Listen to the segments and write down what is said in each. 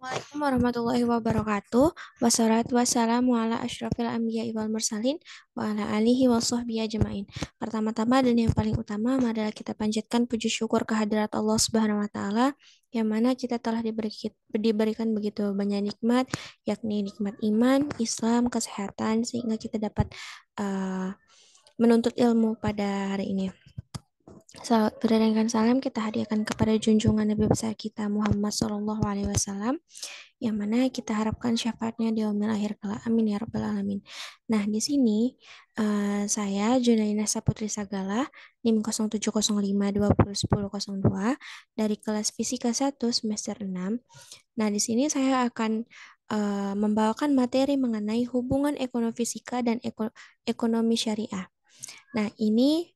Assalamualaikum warahmatullahi wabarakatuh. Wassalatu wassalamu ala asyrafil anbiya'i wal mursalin wa ala alihi wa sahbihi ajma'in. Pertama-tama dan yang paling utama adalah kita panjatkan puji syukur kehadirat Allah Subhanahu wa taala yang mana kita telah diberikan begitu banyak nikmat, yakni nikmat iman, Islam, kesehatan sehingga kita dapat uh, menuntut ilmu pada hari ini. Salam beriringkan salam kita hadiahkan kepada junjungan Nabi besar kita Muhammad Sallallahu Alaihi Wasallam yang mana kita harapkan syafaatnya di yaumil akhir kala. Amin ya rabbal alamin. Nah, di sini saya Junaina Saputri Sagala NIM 0705201002 dari kelas Fisika 1 semester 6. Nah, di sini saya akan membawakan materi mengenai hubungan ekonomi fisika dan ekonomi syariah. Nah, ini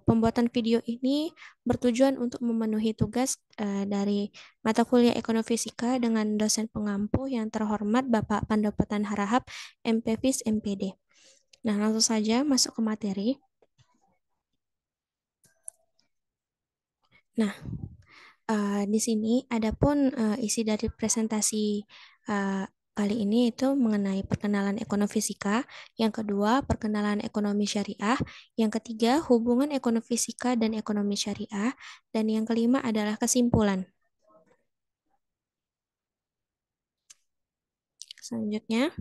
pembuatan video ini bertujuan untuk memenuhi tugas dari mata kuliah Ekonomi Fisika dengan dosen pengampu yang terhormat Bapak Pandapatan Harahap MPFIS MPD. Nah, langsung saja masuk ke materi. Nah, di sini adapun isi dari presentasi uh, kali ini itu mengenai perkenalan ekonomi fisika, yang kedua perkenalan ekonomi syariah, yang ketiga hubungan ekonomi fisika dan ekonomi syariah, dan yang kelima adalah kesimpulan. Selanjutnya,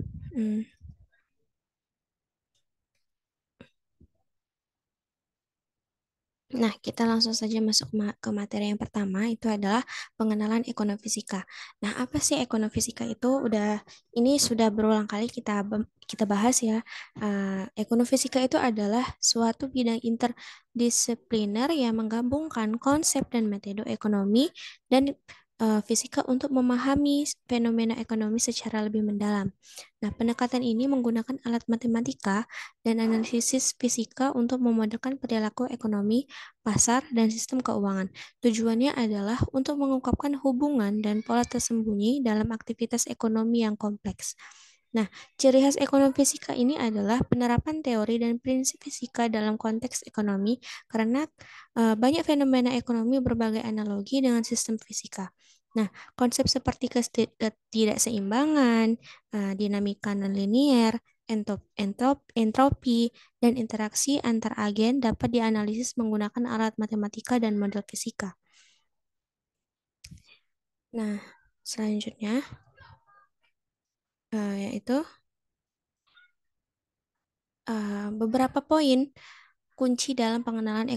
nah, kita langsung saja masuk ke materi yang pertama, itu adalah pengenalan ekonomi fisika. Nah, apa sih ekonomi fisika itu? Ini sudah berulang kali kita bahas ya. Ekonomi fisika itu adalah suatu bidang interdisipliner yang menggabungkan konsep dan metode ekonomi dan fisika untuk memahami fenomena ekonomi secara lebih mendalam. Nah, pendekatan ini menggunakan alat matematika dan analisis fisika untuk memodelkan perilaku ekonomi pasar, dan sistem keuangan. Tujuannya adalah untuk mengungkapkan hubungan dan pola tersembunyi dalam aktivitas ekonomi yang kompleks. Nah, ciri khas ekonomi fisika ini adalah penerapan teori dan prinsip fisika dalam konteks ekonomi karena banyak fenomena ekonomi berbagai analogi dengan sistem fisika. Nah, konsep seperti ketidakseimbangan, dinamika non-linier, entropi, dan interaksi antar agen dapat dianalisis menggunakan alat matematika dan model fisika. Nah, selanjutnya yaitu beberapa poin kunci dalam pengenalan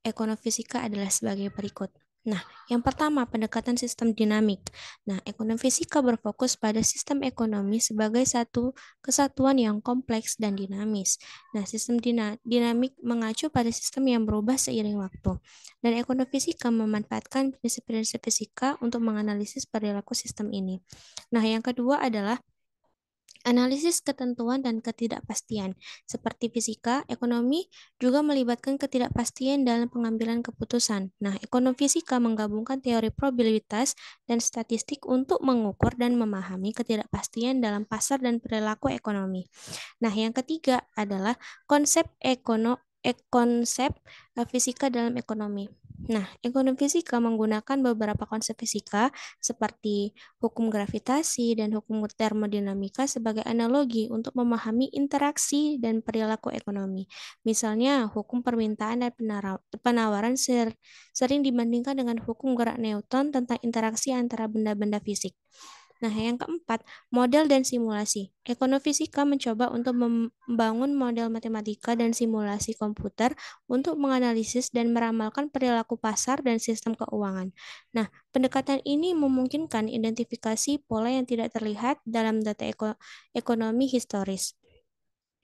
ekonomi fisika adalah sebagai berikut. Nah, yang pertama, pendekatan sistem dinamik. Nah, ekonomi fisika berfokus pada sistem ekonomi sebagai satu kesatuan yang kompleks dan dinamis. Nah, sistem dinamik mengacu pada sistem yang berubah seiring waktu. Dan ekonomi fisika memanfaatkan prinsip-prinsip fisika untuk menganalisis perilaku sistem ini. Nah, yang kedua adalah analisis ketentuan dan ketidakpastian. Seperti fisika, ekonomi juga melibatkan ketidakpastian dalam pengambilan keputusan. Nah, ekonomi fisika menggabungkan teori probabilitas dan statistik untuk mengukur dan memahami ketidakpastian dalam pasar dan perilaku ekonomi. Nah, yang ketiga adalah konsep fisika dalam ekonomi. Nah, ekonomi fisika menggunakan beberapa konsep fisika seperti hukum gravitasi dan hukum termodinamika sebagai analogi untuk memahami interaksi dan perilaku ekonomi. Misalnya, hukum permintaan dan penawaran sering dibandingkan dengan hukum gerak Newton tentang interaksi antara benda-benda fisik. Nah, yang keempat, model dan simulasi. Ekonomi fisika mencoba untuk membangun model matematika dan simulasi komputer untuk menganalisis dan meramalkan perilaku pasar dan sistem keuangan. Nah, pendekatan ini memungkinkan identifikasi pola yang tidak terlihat dalam data ekonomi historis.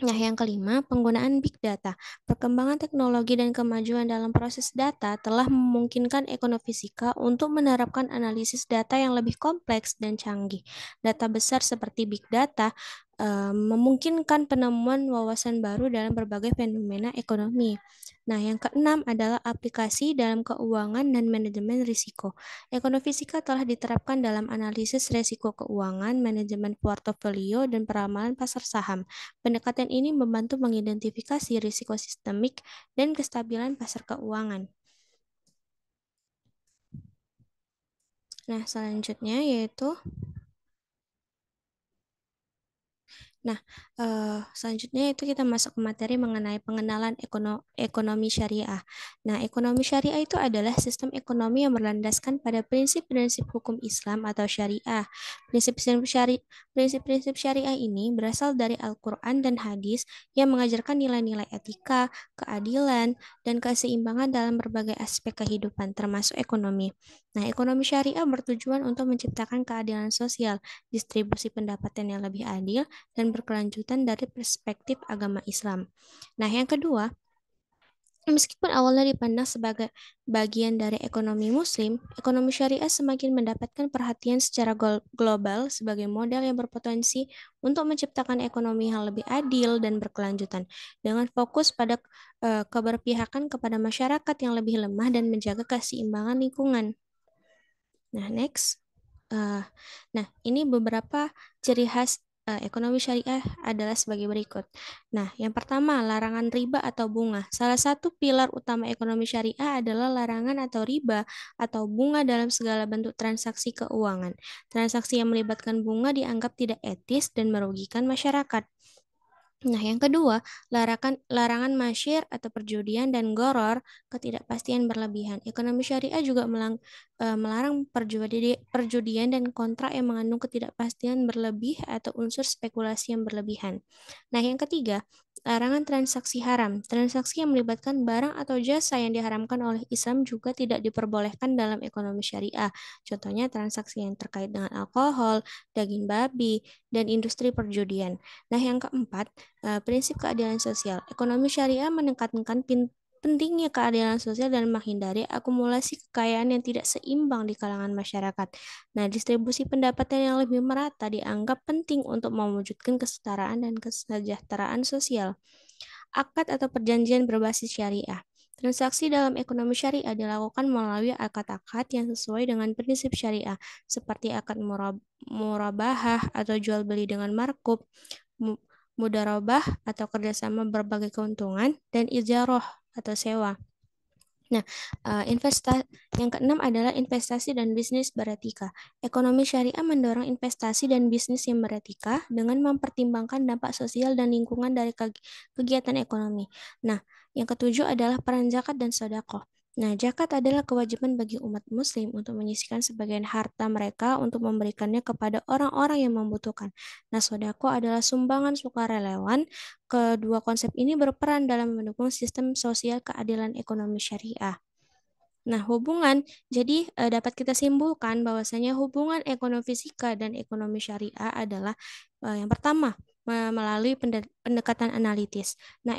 Nah, yang kelima, penggunaan big data. Perkembangan teknologi dan kemajuan dalam proses data telah memungkinkan ekonomi fisika untuk menerapkan analisis data yang lebih kompleks dan canggih. Data besar seperti big data memungkinkan penemuan wawasan baru dalam berbagai fenomena ekonomi. Nah, yang keenam adalah aplikasi dalam keuangan dan manajemen risiko. Ekonomi fisika telah diterapkan dalam analisis risiko keuangan, manajemen portofolio, dan peramalan pasar saham. Pendekatan ini membantu mengidentifikasi risiko sistemik dan kestabilan pasar keuangan. Nah, selanjutnya yaitu Nah, selanjutnya itu kita masuk ke materi mengenai pengenalan ekonomi syariah. Nah, ekonomi syariah itu adalah sistem ekonomi yang berlandaskan pada prinsip-prinsip hukum Islam atau syariah. Prinsip-prinsip syariah ini berasal dari Al-Quran dan hadis yang mengajarkan nilai-nilai etika, keadilan, dan keseimbangan dalam berbagai aspek kehidupan, termasuk ekonomi. Nah, ekonomi syariah bertujuan untuk menciptakan keadilan sosial, distribusi pendapatan yang lebih adil, dan berkelanjutan dari perspektif agama Islam. Nah, yang kedua, meskipun awalnya dipandang sebagai bagian dari ekonomi Muslim, ekonomi syariah semakin mendapatkan perhatian secara global sebagai model yang berpotensi untuk menciptakan ekonomi yang lebih adil dan berkelanjutan, dengan fokus pada keberpihakan kepada masyarakat yang lebih lemah dan menjaga keseimbangan lingkungan. Nah, next. Uh, nah, ini beberapa ciri khas ekonomi syariah adalah sebagai berikut. Nah, yang pertama, larangan riba atau bunga. Salah satu pilar utama ekonomi syariah adalah larangan atau riba atau bunga dalam segala bentuk transaksi keuangan. Transaksi yang melibatkan bunga dianggap tidak etis dan merugikan masyarakat. Nah, yang kedua, larangan masyir atau perjudian dan goror, ketidakpastian berlebihan. Ekonomi syariah juga melarang perjudian dan kontrak yang mengandung ketidakpastian berlebih atau unsur spekulasi yang berlebihan. Nah, yang ketiga, larangan transaksi haram. Transaksi yang melibatkan barang atau jasa yang diharamkan oleh Islam juga tidak diperbolehkan dalam ekonomi syariah. Contohnya transaksi yang terkait dengan alkohol, daging babi, dan industri perjudian. Nah, yang keempat, prinsip keadilan sosial. Ekonomi syariah menekankan pentingnya keadilan sosial dan menghindari akumulasi kekayaan yang tidak seimbang di kalangan masyarakat. Nah, distribusi pendapatan yang lebih merata dianggap penting untuk mewujudkan kesetaraan dan kesejahteraan sosial. Akad atau perjanjian berbasis syariah. Transaksi dalam ekonomi syariah dilakukan melalui akad-akad yang sesuai dengan prinsip syariah, seperti akad murabahah atau jual beli dengan markup, mudarabah atau kerjasama berbagai keuntungan, dan ijaroh atau sewa. Nah, yang keenam adalah investasi dan bisnis beretika. Ekonomi syariah mendorong investasi dan bisnis yang beretika dengan mempertimbangkan dampak sosial dan lingkungan dari kegiatan ekonomi. Nah, yang ketujuh adalah peran zakat dan sedekah. Nah, zakat adalah kewajiban bagi umat muslim untuk menyisihkan sebagian harta mereka untuk memberikannya kepada orang-orang yang membutuhkan. Nah, sedekah adalah sumbangan sukarelawan. Kedua konsep ini berperan dalam mendukung sistem sosial keadilan ekonomi syariah. Nah, dapat kita simpulkan bahwasanya hubungan ekonomi fisika dan ekonomi syariah adalah yang pertama melalui pendekatan analitis. Nah,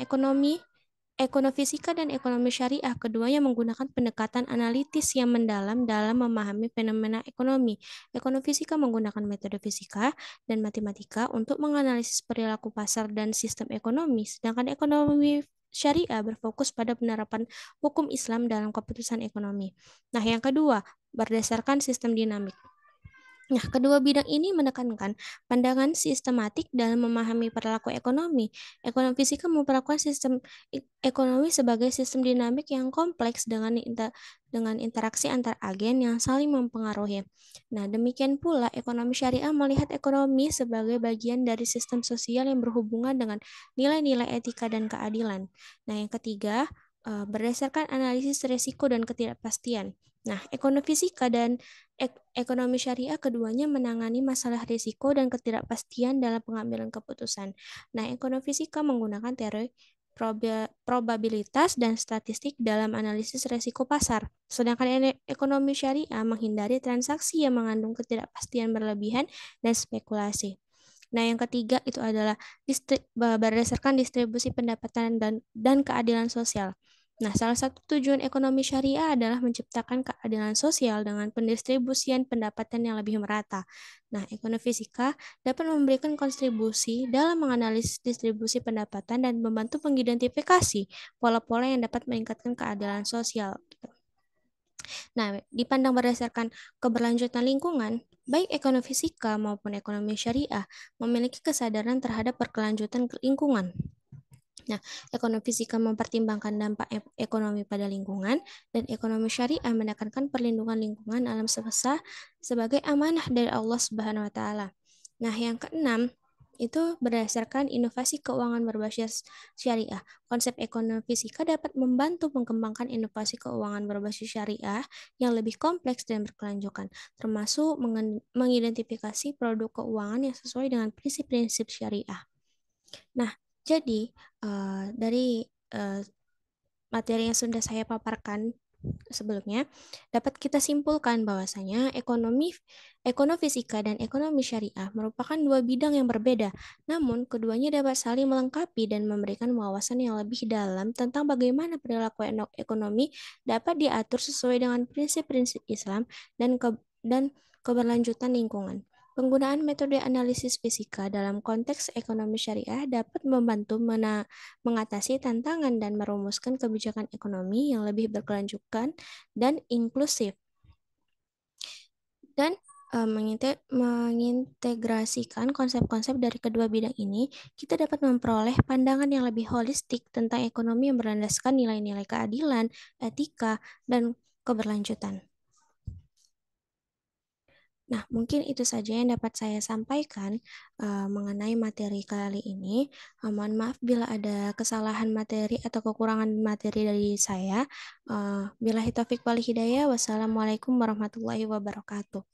Ekonomisika dan ekonomi syariah keduanya menggunakan pendekatan analitis yang mendalam dalam memahami fenomena ekonomi. Ekonomi fisika menggunakan metode fisika dan matematika untuk menganalisis perilaku pasar dan sistem ekonomi, sedangkan ekonomi syariah berfokus pada penerapan hukum Islam dalam keputusan ekonomi. Nah, yang kedua, berdasarkan sistem dinamik. Nah, kedua bidang ini menekankan pandangan sistematik dalam memahami perilaku ekonomi. Ekonomi fisika memperlakukan sistem ekonomi sebagai sistem dinamik yang kompleks dengan interaksi antar agen yang saling mempengaruhi. Nah, demikian pula ekonomi syariah melihat ekonomi sebagai bagian dari sistem sosial yang berhubungan dengan nilai-nilai etika dan keadilan. Nah, yang ketiga, berdasarkan analisis risiko dan ketidakpastian. Nah, ekonomi fisika dan ekonomi syariah keduanya menangani masalah risiko dan ketidakpastian dalam pengambilan keputusan. Nah, ekonomi fisika menggunakan teori probabilitas dan statistik dalam analisis risiko pasar. Sedangkan ekonomi syariah menghindari transaksi yang mengandung ketidakpastian berlebihan dan spekulasi. Nah, yang ketiga itu adalah berdasarkan distribusi pendapatan dan keadilan sosial. Nah, salah satu tujuan ekonomi syariah adalah menciptakan keadilan sosial dengan pendistribusian pendapatan yang lebih merata. Nah, ekonomi fisika dapat memberikan kontribusi dalam menganalisis distribusi pendapatan dan membantu mengidentifikasi pola-pola yang dapat meningkatkan keadilan sosial. Nah, dipandang berdasarkan keberlanjutan lingkungan, baik ekonomi fisika maupun ekonomi syariah memiliki kesadaran terhadap berkelanjutan lingkungan. Nah, ekonomi fisika mempertimbangkan dampak ekonomi pada lingkungan, dan ekonomi syariah menekankan perlindungan lingkungan alam semesta sebagai amanah dari Allah Subhanahu wa taala. Nah, yang keenam itu berdasarkan inovasi keuangan berbasis syariah. Konsep ekonomi fisika dapat membantu mengembangkan inovasi keuangan berbasis syariah yang lebih kompleks dan berkelanjutan, termasuk mengidentifikasi produk keuangan yang sesuai dengan prinsip-prinsip syariah. Nah, jadi dari eh, materi yang sudah saya paparkan sebelumnya, dapat kita simpulkan bahwasanya ekonomi fisika dan ekonomi syariah merupakan dua bidang yang berbeda, namun keduanya dapat saling melengkapi dan memberikan wawasan yang lebih dalam tentang bagaimana perilaku ekonomi dapat diatur sesuai dengan prinsip-prinsip Islam dan keberlanjutan lingkungan. Penggunaan metode analisis fisika dalam konteks ekonomi syariah dapat membantu mengatasi tantangan dan merumuskan kebijakan ekonomi yang lebih berkelanjutan dan inklusif, dan mengintegrasikan konsep-konsep dari kedua bidang ini, kita dapat memperoleh pandangan yang lebih holistik tentang ekonomi yang berlandaskan nilai-nilai keadilan, etika, dan keberlanjutan. Nah, mungkin itu saja yang dapat saya sampaikan mengenai materi kali ini. Mohon maaf bila ada kesalahan materi atau kekurangan materi dari saya. Billahi taufik wal hidayah. Wassalamualaikum warahmatullahi wabarakatuh.